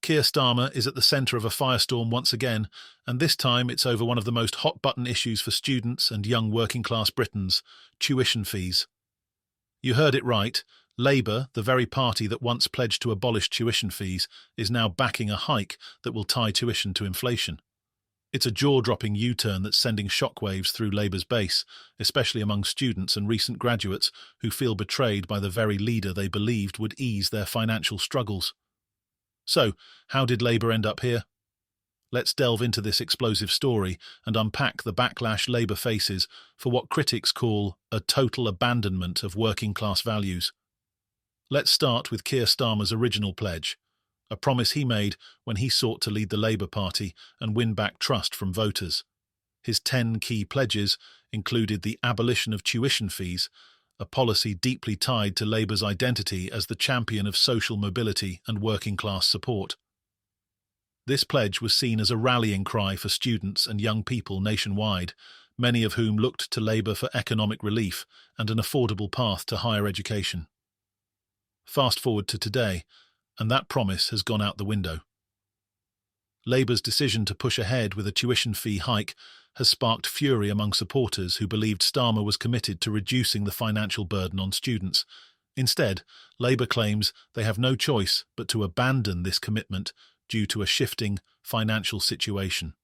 Keir Starmer is at the centre of a firestorm once again, and this time it's over one of the most hot-button issues for students and young working-class Britons: tuition fees. You heard it right. Labour, the very party that once pledged to abolish tuition fees, is now backing a hike that will tie tuition to inflation. It's a jaw-dropping U-turn that's sending shockwaves through Labour's base, especially among students and recent graduates who feel betrayed by the very leader they believed would ease their financial struggles. So, how did Labour end up here? Let's delve into this explosive story and unpack the backlash Labour faces for what critics call a total abandonment of working-class values. Let's start with Keir Starmer's original pledge, a promise he made when he sought to lead the Labour Party and win back trust from voters. His 10 key pledges included the abolition of tuition fees, a policy deeply tied to Labour's identity as the champion of social mobility and working-class support. This pledge was seen as a rallying cry for students and young people nationwide, many of whom looked to Labour for economic relief and an affordable path to higher education. Fast forward to today, and that promise has gone out the window. Labour's decision to push ahead with a tuition fee hike has sparked fury among supporters who believed Starmer was committed to reducing the financial burden on students. Instead, Labour claims they have no choice but to abandon this commitment due to a shifting financial situation.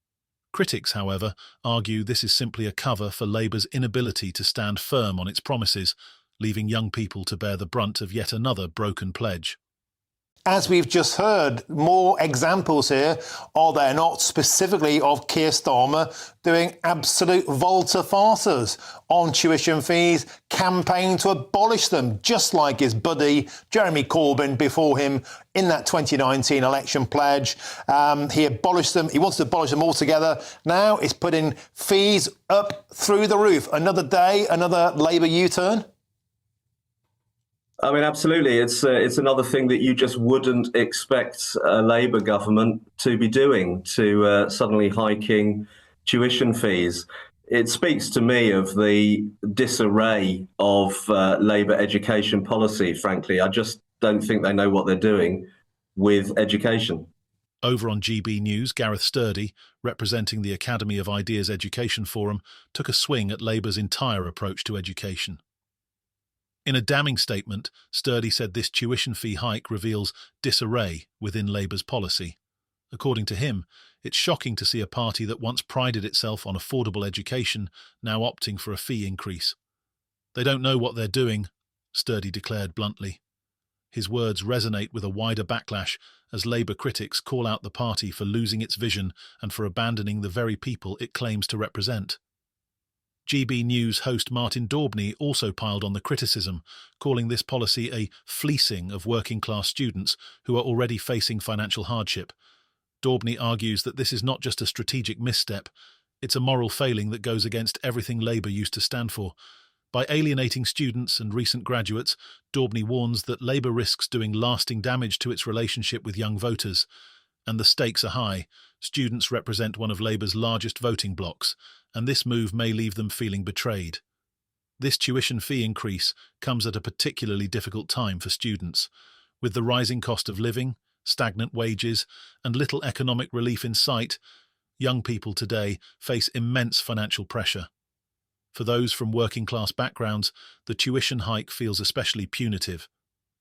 Critics, however, argue this is simply a cover for Labour's inability to stand firm on its promises, leaving young people to bear the brunt of yet another broken pledge. As we've just heard, more examples here, are there not, specifically of Keir Starmer doing absolute volte-farces on tuition fees, campaigning to abolish them, just like his buddy Jeremy Corbyn before him in that 2019 election pledge. He abolished them. He wants to abolish them altogether. Now it's putting fees up through the roof. Another day, another Labour U-turn. I mean, absolutely. It's another thing that you just wouldn't expect a Labour government to be doing, to suddenly hiking tuition fees. It speaks to me of the disarray of Labour education policy, frankly. I just don't think they know what they're doing with education. Over on GB News, Gareth Sturdy, representing the Academy of Ideas Education Forum, took a swing at Labour's entire approach to education. In a damning statement, Sturdy said this tuition fee hike reveals disarray within Labour's policy. According to him, it's shocking to see a party that once prided itself on affordable education now opting for a fee increase. They don't know what they're doing, Sturdy declared bluntly. His words resonate with a wider backlash as Labour critics call out the party for losing its vision and for abandoning the very people it claims to represent. GB News host Martin Daubney also piled on the criticism, calling this policy a fleecing of working-class students who are already facing financial hardship. Daubney argues that this is not just a strategic misstep, it's a moral failing that goes against everything Labour used to stand for. By alienating students and recent graduates, Daubney warns that Labour risks doing lasting damage to its relationship with young voters. And the stakes are high. Students represent one of Labour's largest voting blocs, and this move may leave them feeling betrayed. This tuition fee increase comes at a particularly difficult time for students. With the rising cost of living, stagnant wages, and little economic relief in sight, young people today face immense financial pressure. For those from working-class backgrounds, the tuition hike feels especially punitive.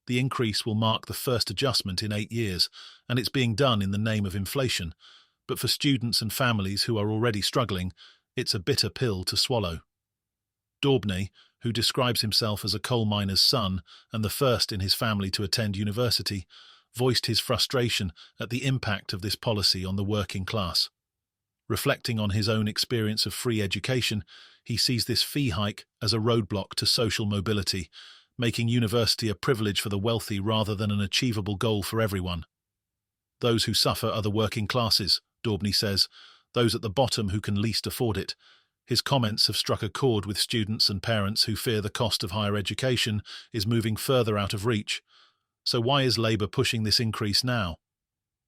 The increase will mark the first adjustment in 8 years, and it's being done in the name of inflation. But for students and families who are already struggling, it's a bitter pill to swallow. Daubney, who describes himself as a coal miner's son and the first in his family to attend university, voiced his frustration at the impact of this policy on the working class. Reflecting on his own experience of free education, he sees this fee hike as a roadblock to social mobility, making university a privilege for the wealthy rather than an achievable goal for everyone. Those who suffer are the working classes, Daubney says, those at the bottom who can least afford it. His comments have struck a chord with students and parents who fear the cost of higher education is moving further out of reach. So why is Labour pushing this increase now?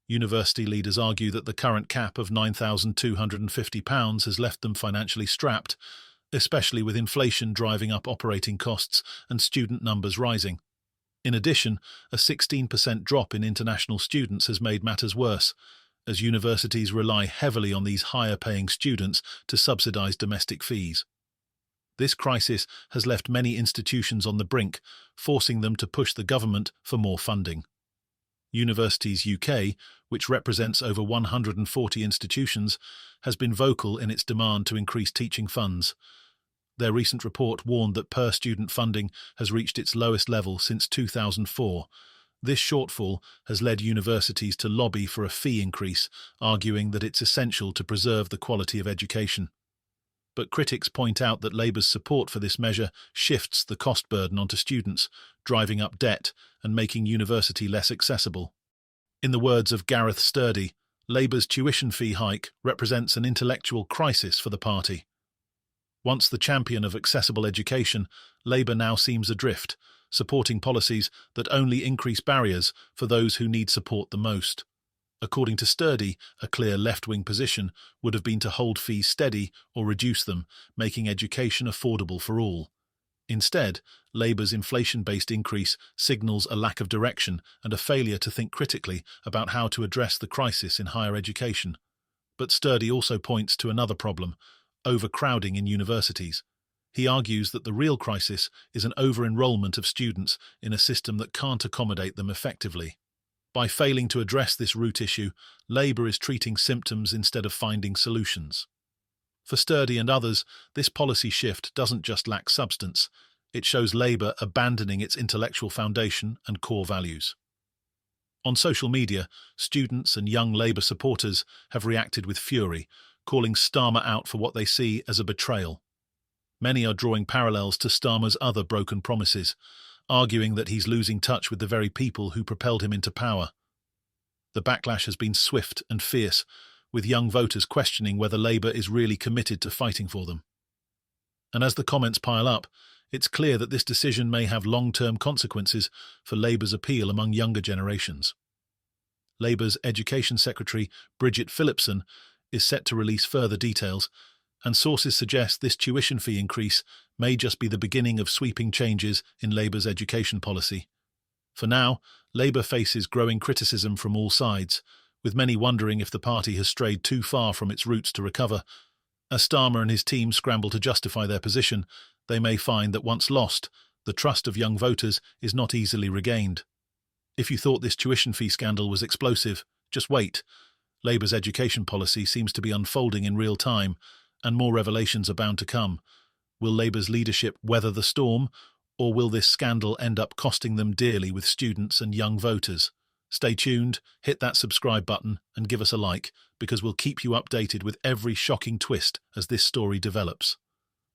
University leaders argue that the current cap of £9,250 has left them financially strapped, especially with inflation driving up operating costs and student numbers rising. In addition, a 16% drop in international students has made matters worse, as universities rely heavily on these higher-paying students to subsidize domestic fees. This crisis has left many institutions on the brink, forcing them to push the government for more funding. Universities UK, which represents over 140 institutions, has been vocal in its demand to increase teaching funds. Their recent report warned that per-student funding has reached its lowest level since 2004. This shortfall has led universities to lobby for a fee increase, arguing that it's essential to preserve the quality of education. But critics point out that Labour's support for this measure shifts the cost burden onto students, driving up debt and making university less accessible. In the words of Gareth Sturdy, Labour's tuition fee hike represents an intellectual crisis for the party. Once the champion of accessible education, Labour now seems adrift, supporting policies that only increase barriers for those who need support the most. According to Sturdy, a clear left-wing position would have been to hold fees steady or reduce them, making education affordable for all. Instead, Labour's inflation-based increase signals a lack of direction and a failure to think critically about how to address the crisis in higher education. But Sturdy also points to another problem: overcrowding in universities. He argues that the real crisis is an over-enrollment of students in a system that can't accommodate them effectively. By failing to address this root issue, Labour is treating symptoms instead of finding solutions. For Sturdy and others, this policy shift doesn't just lack substance, it shows Labour abandoning its intellectual foundation and core values. On social media, students and young Labour supporters have reacted with fury, calling Starmer out for what they see as a betrayal. Many are drawing parallels to Starmer's other broken promises, arguing that he's losing touch with the very people who propelled him into power. The backlash has been swift and fierce, with young voters questioning whether Labour is really committed to fighting for them. And as the comments pile up, it's clear that this decision may have long-term consequences for Labour's appeal among younger generations. Labour's Education Secretary, Bridget Phillipson, is set to release further details, and sources suggest this tuition fee increase may just be the beginning of sweeping changes in Labour's education policy. For now, Labour faces growing criticism from all sides, with many wondering if the party has strayed too far from its roots to recover. As Starmer and his team scramble to justify their position, they may find that once lost, the trust of young voters is not easily regained. If you thought this tuition fee scandal was explosive, just wait. Labour's education policy seems to be unfolding in real time, and more revelations are bound to come. Will Labour's leadership weather the storm, or will this scandal end up costing them dearly with students and young voters? Stay tuned, hit that subscribe button, and give us a like, because we'll keep you updated with every shocking twist as this story develops.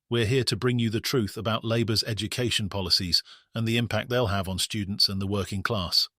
We're here to bring you the truth about Labour's education policies and the impact they'll have on students and the working class.